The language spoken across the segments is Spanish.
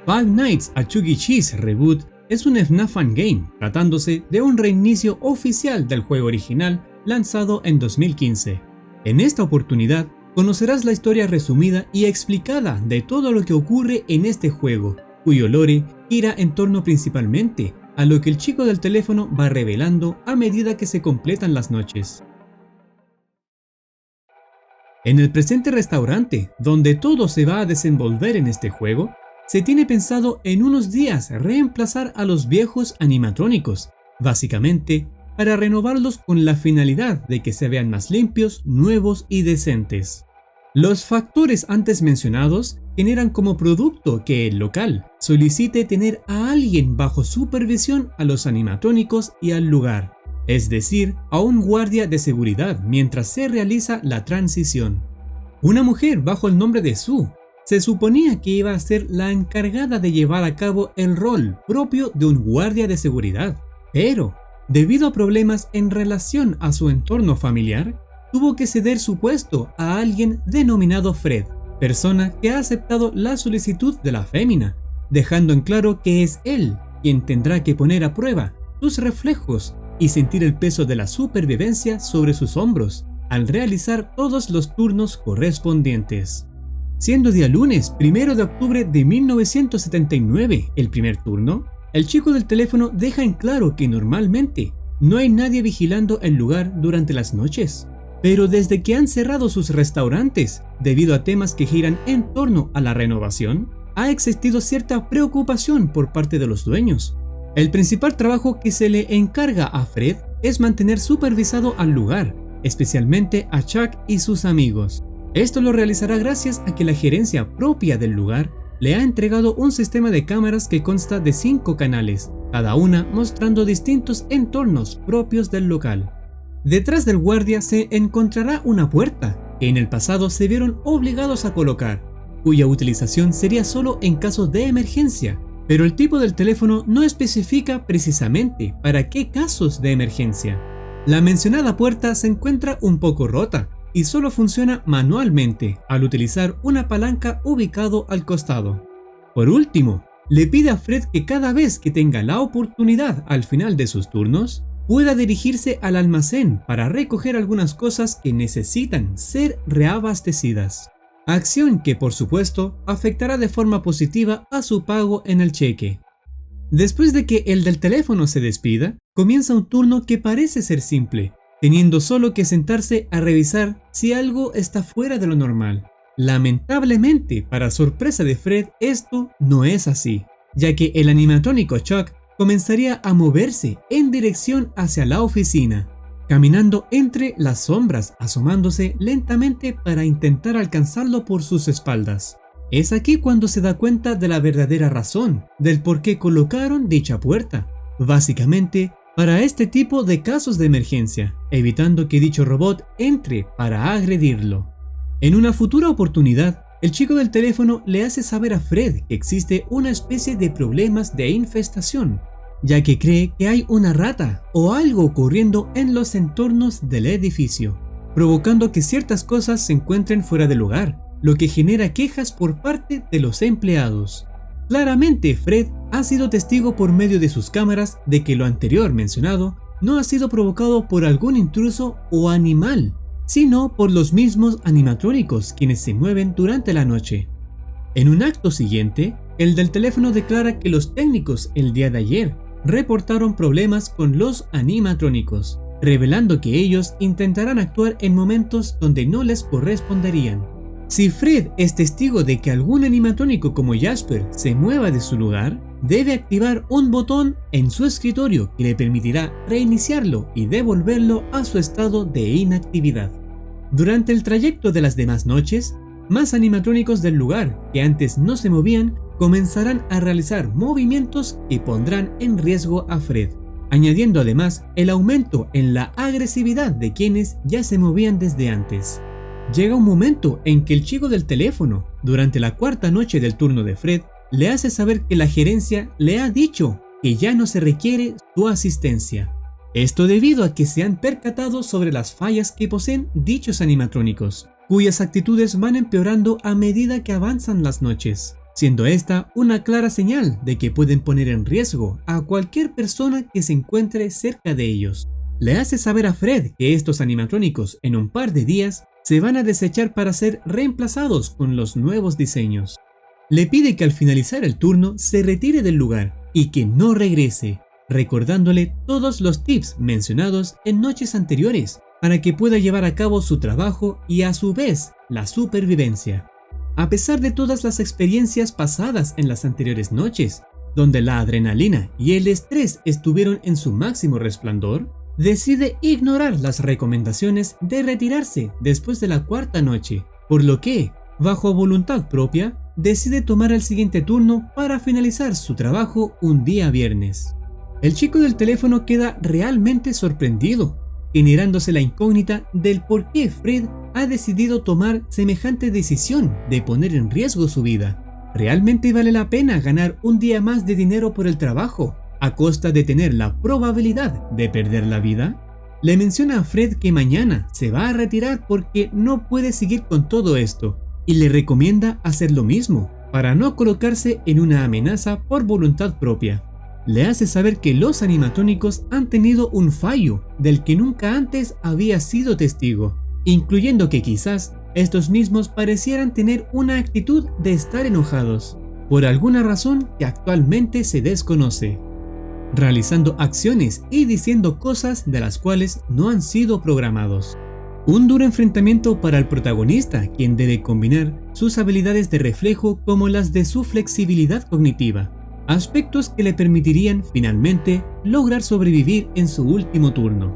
Five Nights at Chuck E. Cheese Reboot es un FNAF Fangame, tratándose de un reinicio oficial del juego original lanzado en 2015. En esta oportunidad, conocerás la historia resumida y explicada de todo lo que ocurre en este juego, cuyo lore gira en torno principalmente a lo que el chico del teléfono va revelando a medida que se completan las noches. En el presente restaurante, donde todo se va a desenvolver en este juego, se tiene pensado en unos días reemplazar a los viejos animatrónicos, básicamente para renovarlos con la finalidad de que se vean más limpios, nuevos y decentes. Los factores antes mencionados generan como producto que el local solicite tener a alguien bajo supervisión a los animatrónicos y al lugar, es decir, a un guardia de seguridad mientras se realiza la transición. Una mujer bajo el nombre de Sue se suponía que iba a ser la encargada de llevar a cabo el rol propio de un guardia de seguridad, pero debido a problemas en relación a su entorno familiar, tuvo que ceder su puesto a alguien denominado Fred, persona que ha aceptado la solicitud de la fémina, dejando en claro que es él quien tendrá que poner a prueba sus reflejos y sentir el peso de la supervivencia sobre sus hombros al realizar todos los turnos correspondientes. Siendo día lunes 1 de octubre de 1979 el primer turno, el chico del teléfono deja en claro que normalmente no hay nadie vigilando el lugar durante las noches, pero desde que han cerrado sus restaurantes debido a temas que giran en torno a la renovación, ha existido cierta preocupación por parte de los dueños. El principal trabajo que se le encarga a Fred es mantener supervisado al lugar, especialmente a Chuck y sus amigos. Esto lo realizará gracias a que la gerencia propia del lugar le ha entregado un sistema de cámaras que consta de 5 canales, cada una mostrando distintos entornos propios del local. Detrás del guardia se encontrará una puerta que en el pasado se vieron obligados a colocar, cuya utilización sería solo en casos de emergencia, pero el tipo del teléfono no especifica precisamente para qué casos de emergencia. La mencionada puerta se encuentra un poco rota y solo funciona manualmente al utilizar una palanca ubicado al costado. Por último, le pide a Fred que cada vez que tenga la oportunidad al final de sus turnos, pueda dirigirse al almacén para recoger algunas cosas que necesitan ser reabastecidas. Acción que por supuesto afectará de forma positiva a su pago en el cheque. Después de que el del teléfono se despida, comienza un turno que parece ser simple, teniendo solo que sentarse a revisar si algo está fuera de lo normal. Lamentablemente, para sorpresa de Fred, esto no es así, ya que el animatrónico Chuck comenzaría a moverse en dirección hacia la oficina, caminando entre las sombras, asomándose lentamente para intentar alcanzarlo por sus espaldas. Es aquí cuando se da cuenta de la verdadera razón del por qué colocaron dicha puerta, básicamente para este tipo de casos de emergencia, evitando que dicho robot entre para agredirlo. En una futura oportunidad, el chico del teléfono le hace saber a Fred que existe una especie de problemas de infestación, ya que cree que hay una rata o algo ocurriendo en los entornos del edificio, provocando que ciertas cosas se encuentren fuera de lugar, lo que genera quejas por parte de los empleados. Claramente, Fred ha sido testigo por medio de sus cámaras de que lo anterior mencionado no ha sido provocado por algún intruso o animal, sino por los mismos animatrónicos quienes se mueven durante la noche. En un acto siguiente, el del teléfono declara que los técnicos el día de ayer reportaron problemas con los animatrónicos, revelando que ellos intentarán actuar en momentos donde no les corresponderían. Si Fred es testigo de que algún animatrónico como Jasper se mueva de su lugar, debe activar un botón en su escritorio que le permitirá reiniciarlo y devolverlo a su estado de inactividad. Durante el trayecto de las demás noches, más animatrónicos del lugar que antes no se movían comenzarán a realizar movimientos que pondrán en riesgo a Fred, añadiendo además el aumento en la agresividad de quienes ya se movían desde antes. Llega un momento en que el chico del teléfono, durante la cuarta noche del turno de Fred, le hace saber que la gerencia le ha dicho que ya no se requiere su asistencia. Esto debido a que se han percatado sobre las fallas que poseen dichos animatrónicos, cuyas actitudes van empeorando a medida que avanzan las noches. siendo esta una clara señal de que pueden poner en riesgo a cualquier persona que se encuentre cerca de ellos. Le hace saber a Fred que estos animatrónicos en un par de días se van a desechar para ser reemplazados con los nuevos diseños. Le pide que al finalizar el turno se retire del lugar y que no regrese, recordándole todos los tips mencionados en noches anteriores para que pueda llevar a cabo su trabajo y a su vez la supervivencia. A pesar de todas las experiencias pasadas en las anteriores noches, donde la adrenalina y el estrés estuvieron en su máximo resplandor, decide ignorar las recomendaciones de retirarse después de la cuarta noche, por lo que, bajo voluntad propia, decide tomar el siguiente turno para finalizar su trabajo un día viernes. El chico del teléfono queda realmente sorprendido, generándose la incógnita del por qué Fred ha decidido tomar semejante decisión de poner en riesgo su vida. ¿Realmente vale la pena ganar un día más de dinero por el trabajo, a costa de tener la probabilidad de perder la vida? Le menciona a Fred que mañana se va a retirar porque no puede seguir con todo esto, y le recomienda hacer lo mismo, para no colocarse en una amenaza por voluntad propia. Le hace saber que los animatrónicos han tenido un fallo del que nunca antes había sido testigo, incluyendo que quizás estos mismos parecieran tener una actitud de estar enojados, por alguna razón que actualmente se desconoce, realizando acciones y diciendo cosas de las cuales no han sido programados. Un duro enfrentamiento para el protagonista, quien debe combinar sus habilidades de reflejo como las de su flexibilidad cognitiva, aspectos que le permitirían finalmente lograr sobrevivir en su último turno.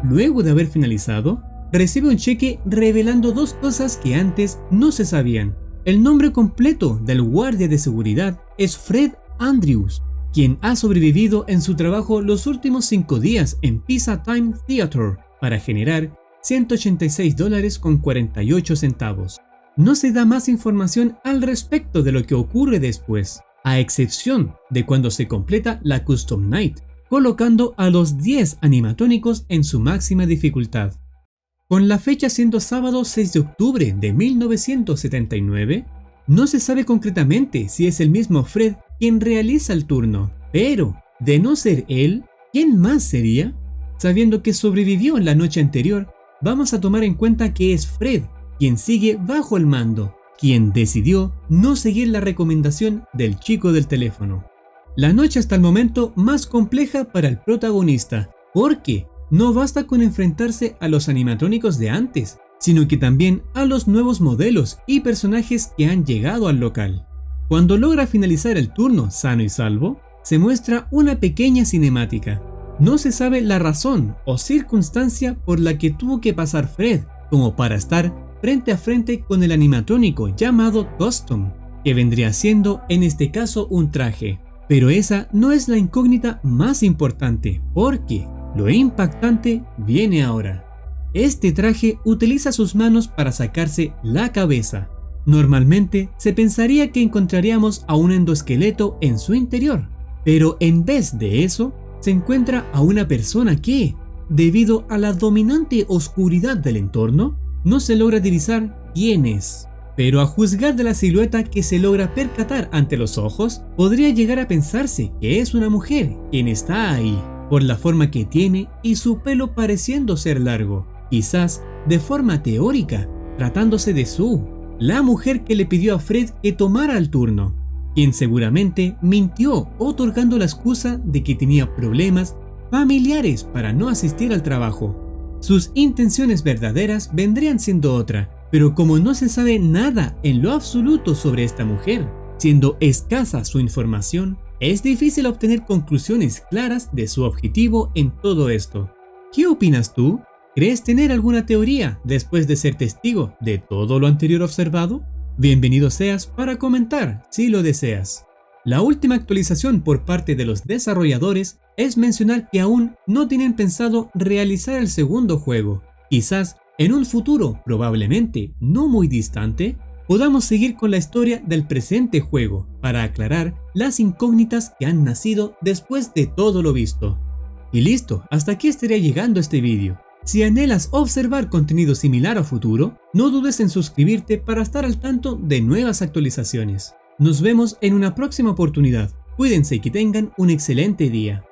Luego de haber finalizado, recibe un cheque revelando dos cosas que antes no se sabían. El nombre completo del guardia de seguridad es Fred Andrews, quien ha sobrevivido en su trabajo los últimos 5 días en Pizza Time Theater para generar $186.48. No se da más información al respecto de lo que ocurre después, a excepción de cuando se completa la Custom Night, colocando a los 10 animatrónicos en su máxima dificultad. Con la fecha siendo sábado 6 de octubre de 1979, no se sabe concretamente si es el mismo Fred quien realiza el turno, pero, de no ser él, ¿quién más sería? Sabiendo que sobrevivió en la noche anterior, vamos a tomar en cuenta que es Fred quien sigue bajo el mando, quien decidió no seguir la recomendación del chico del teléfono. La noche hasta el momento más compleja para el protagonista, porque no basta con enfrentarse a los animatrónicos de antes, sino que también a los nuevos modelos y personajes que han llegado al local. Cuando logra finalizar el turno sano y salvo, se muestra una pequeña cinemática. No se sabe la razón o circunstancia por la que tuvo que pasar Fred como para estar frente a frente con el animatrónico llamado Custom, que vendría siendo en este caso un traje. Pero esa no es la incógnita más importante, porque lo impactante viene ahora. Este traje utiliza sus manos para sacarse la cabeza. Normalmente se pensaría que encontraríamos a un endoesqueleto en su interior, pero en vez de eso, se encuentra a una persona que, debido a la dominante oscuridad del entorno, no se logra divisar quién es. Pero a juzgar de la silueta que se logra percatar ante los ojos, podría llegar a pensarse que es una mujer quien está ahí, por la forma que tiene y su pelo pareciendo ser largo, quizás de forma teórica, tratándose de Sue, la mujer que le pidió a Fred que tomara el turno, quien seguramente mintió otorgando la excusa de que tenía problemas familiares para no asistir al trabajo. Sus intenciones verdaderas vendrían siendo otra, pero como no se sabe nada en lo absoluto sobre esta mujer, siendo escasa su información, es difícil obtener conclusiones claras de su objetivo en todo esto. ¿Qué opinas tú? ¿Crees tener alguna teoría después de ser testigo de todo lo anterior observado? Bienvenido seas para comentar si lo deseas. La última actualización por parte de los desarrolladores es mencionar que aún no tienen pensado realizar el segundo juego. Quizás en un futuro, probablemente no muy distante, podamos seguir con la historia del presente juego para aclarar las incógnitas que han nacido después de todo lo visto. Y listo, hasta aquí estaría llegando este vídeo. Si anhelas observar contenido similar a futuro, no dudes en suscribirte para estar al tanto de nuevas actualizaciones. Nos vemos en una próxima oportunidad. Cuídense y que tengan un excelente día.